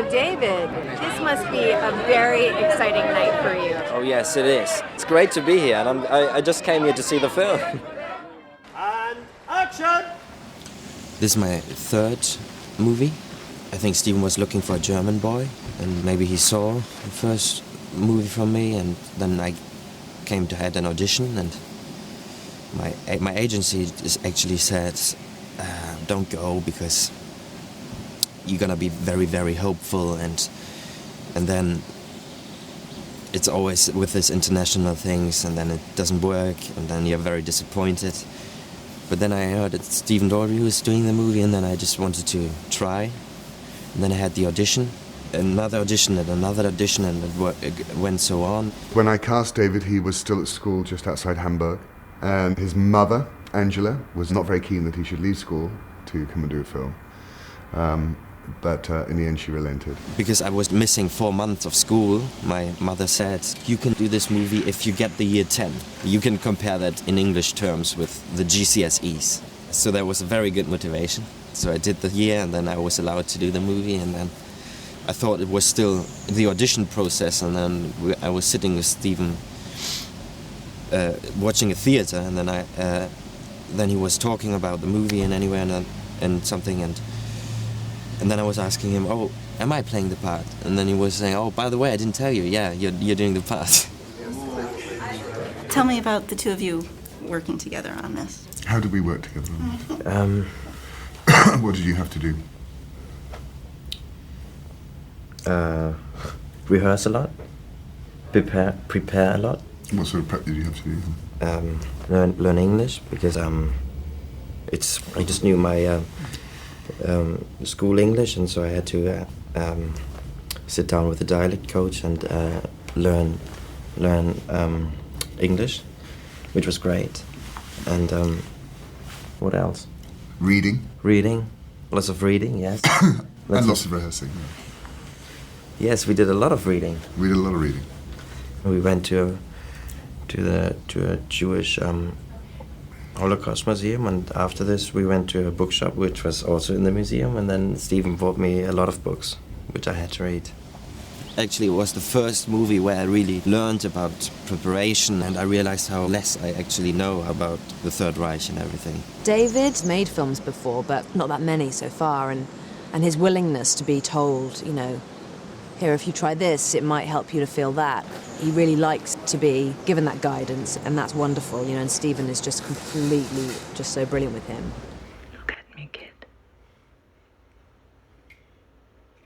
So David, this must be a very exciting night for you. Oh yes, it is. It's great to be here, and I just came here to see the film. And action! This is my third movie. I think Stephen was looking for a German boy, and maybe he saw the first movie from me, and then I came to had an audition, and my agency actually said, don't go because you're gonna be very, very hopeful, and then it's always with this international things, and then it doesn't work, and then you're very disappointed. But then I heard it's Stephen Daldry who was doing the movie, and then I just wanted to try. And then I had the audition, another audition, and another audition, and it went so on. When I cast David, he was still at school just outside Hamburg, and his mother, Angela, was not very keen that he should leave school to come and do a film. But in the end, she relented. Because I was missing 4 months of school, my mother said, you can do this movie if you get the year 10. You can compare that in English terms with the GCSEs. So that was a very good motivation. So I did the year, and then I was allowed to do the movie, and then I thought it was still the audition process, and then I was sitting with Stephen watching a theater, and then he was talking about the movie and something, and then I was asking him, oh, am I playing the part? And then he was saying, oh, by the way, I didn't tell you. Yeah, you're doing the part. Tell me about the two of you working together on this. How did we work together on it? What did you have to do? Rehearse a lot, prepare a lot. What sort of prep did you have to do? Learn English, because I just knew my school English, and so I had to sit down with the dialect coach and learn English, which was great. And what else? Reading. Reading, lots of reading, yes. And lots of rehearsing. Yeah. Yes, we did a lot of reading. We did a lot of reading. We went to a Jewish Holocaust museum, and after this we went to a bookshop which was also in the museum, and then Stephen bought me a lot of books which I had to read. Actually, it was the first movie where I really learned about preparation, and I realized how less I actually know about the Third Reich and everything. David's made films before, but not that many so far, and his willingness to be told, you know, here, if you try this, it might help you to feel that. He really likes to be given that guidance, and that's wonderful, you know, and Stephen is just completely, just so brilliant with him. Look at me, kid.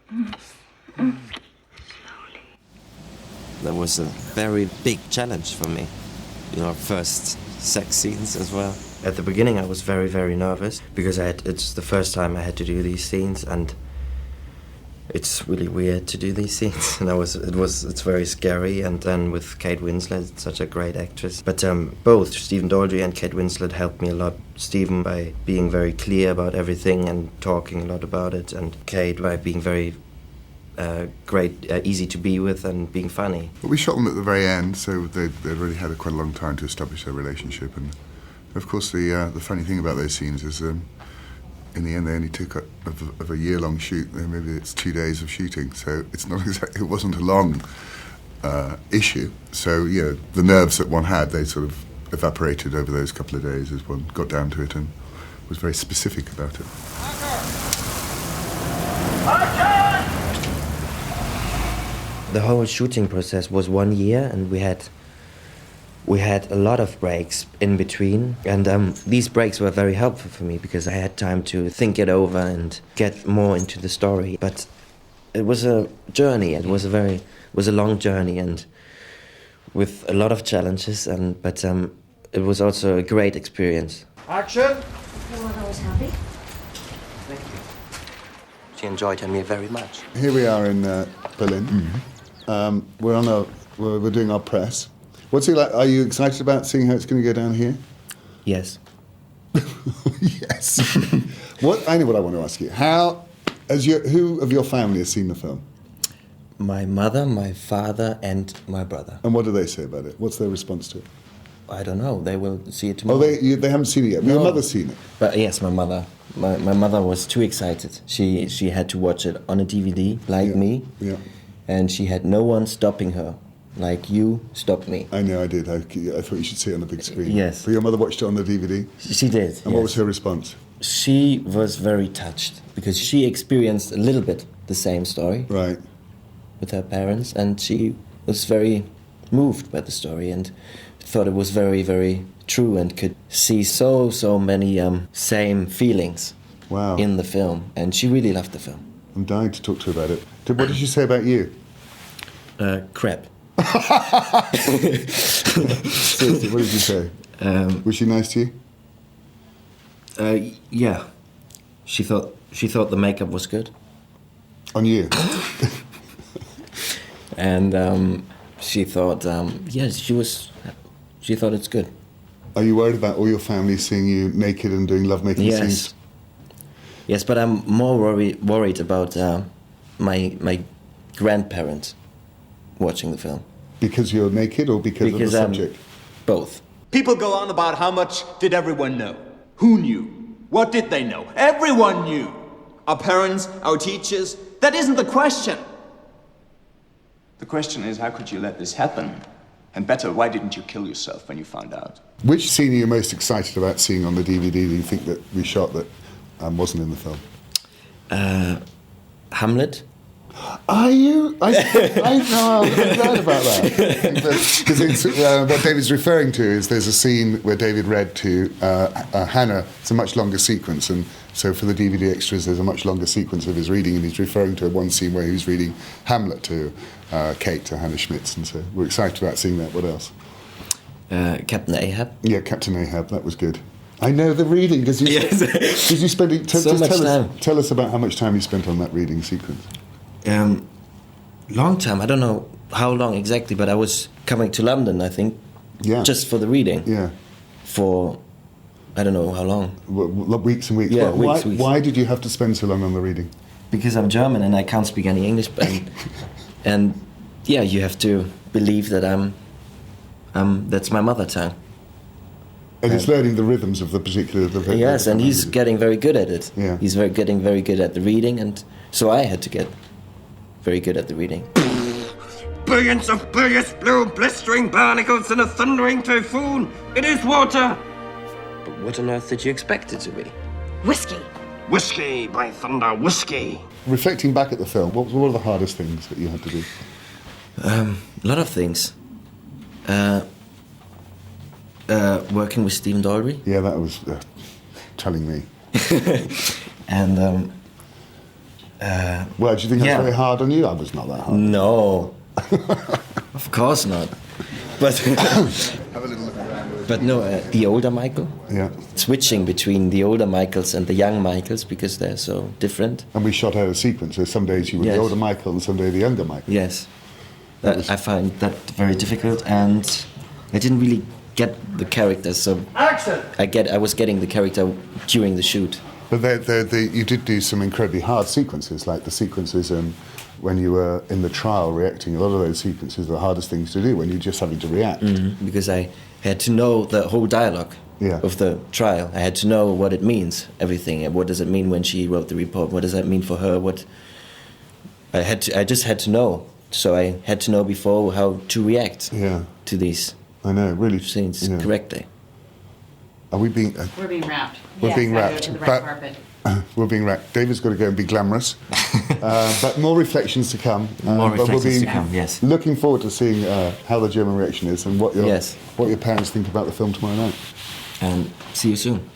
Slowly. That was a very big challenge for me. You know, first sex scenes as well. At the beginning I was very, very nervous, because it's the first time I had to do these scenes, and it's really weird to do these scenes, and it's very scary. And then with Kate Winslet, such a great actress. But both Stephen Daldry and Kate Winslet helped me a lot. Stephen by being very clear about everything and talking a lot about it, and Kate by being very easy to be with and being funny. Well, we shot them at the very end, so they really had quite a long time to establish their relationship. And of course, the funny thing about those scenes is, in the end, they only took of a year-long shoot. Maybe it's 2 days of shooting, so it's not exactly. It wasn't a long issue. So yeah, the nerves that one had, they sort of evaporated over those couple of days as one got down to it and was very specific about it. The whole shooting process was 1 year, and we had a lot of breaks in between, and these breaks were very helpful for me because I had time to think it over and get more into the story. But it was a journey. It was a long journey, and with a lot of challenges. But it was also a great experience. Action! Everyone always happy? Thank you. She enjoyed me very much. Here we are in Berlin. Mm-hmm. We're doing our press. What's it like? Are you excited about seeing how it's going to go down here? Yes. Yes. I know what I want to ask you. Who of your family has seen the film? My mother, my father, and my brother. And what do they say about it? What's their response to it? I don't know. They will see it Oh, tomorrow. they haven't seen it yet. Your mother's seen it. But yes, my mother. My mother was too excited. She had to watch it on a DVD, like me. Yeah. And she had no one stopping her, like you stopped me. I know, I did. I thought you should see it on the big screen. Yes. But your mother watched it on the DVD? She did. And what was her response? She was very touched because she experienced a little bit the same story Right. with her parents, and she was very moved by the story and thought it was very, very true and could see so many same feelings Wow. in the film, and she really loved the film. I'm dying to talk to her about it. What did she say about you? Crap. Seriously, what did you say? Was she nice to you? Yeah. She thought the makeup was good. On you? And she thought, she thought it's good. Are you worried about all your family seeing you naked and doing lovemaking scenes? Yes, but I'm more worried about my grandparents watching the film. Because you're naked or because of the subject? Both. People go on about how much did everyone know? Who knew? What did they know? Everyone knew. Our parents, our teachers. That isn't the question. The question is, how could you let this happen? And better, why didn't you kill yourself when you found out? Which scene are you most excited about seeing on the DVD that you think that we shot that wasn't in the film? Hamlet. Are you? I know, I'm glad about that. Because what David's referring to is there's a scene where David read to Hannah. It's a much longer sequence, and so for the DVD extras there's a much longer sequence of his reading, and he's referring to one scene where he was reading Hamlet to Kate, to Hannah Schmitz, and so we're excited about seeing that. What else? Captain Ahab. Yeah, Captain Ahab, that was good. I know the reading, because you, Yes. you spend So much time. Tell us about how much time you spent on that reading sequence. Long time. I don't know how long exactly, but I was coming to London, I think, just for the reading. Yeah. For, I don't know how long. Weeks and weeks. Yeah, But weeks. why did you have to spend so long on the reading? Because I'm German and I can't speak any English, and yeah, you have to believe that that's my mother tongue. And it's learning the rhythms of the particular... Yes, and he's getting very good at it. Yeah. He's getting very good at the reading, and so I had to get very good at the reading. Billions of bilious blue blistering barnacles in a thundering typhoon. It is water. But what on earth did you expect it to be? Whiskey. Whiskey, by thunder, whiskey. Reflecting back at the film, what were the hardest things that you had to do? A lot of things. Working with Stephen Daldry. Yeah, that was telling me. And Well, do you think that was very hard on you? I was not that hard. no, of course not. But Have a little look around. but no, the older Michael. Yeah. Switching between the older Michaels and the young Michaels because they're so different. And we shot out a sequence. So some days you were the Yes. older Michael and some day the younger Michael. Yes, I find that very difficult, and I didn't really get the characters. So Action! I was getting the character during the shoot. But you did do some incredibly hard sequences, like the sequences when you were in the trial reacting. A lot of those sequences are the hardest things to do when you're just having to react. Because I had to know the whole dialogue of the trial. I had to know what it means, everything. And what does it mean when she wrote the report? What does that mean for her? I just had to know. So I had to know before how to react to these I know, really. scenes correctly. Are we being... We're being wrapped. We're being wrapped. To the red carpet. We're being wrapped. David's got to go and be glamorous. But more reflections to come. More but reflections to come, yes. Looking forward to seeing how the German reaction is and what Yes. your parents think about the film tomorrow night. And see you soon.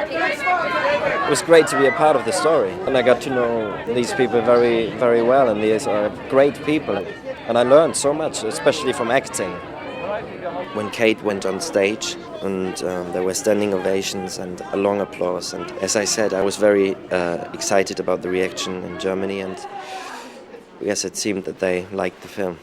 It was great to be a part of the story, and I got to know these people very, very well, and these are great people. And I learned so much, especially from acting. When Kate went on stage, and there were standing ovations and a long applause, and as I said, I was very excited about the reaction in Germany, and yes, it seemed that they liked the film.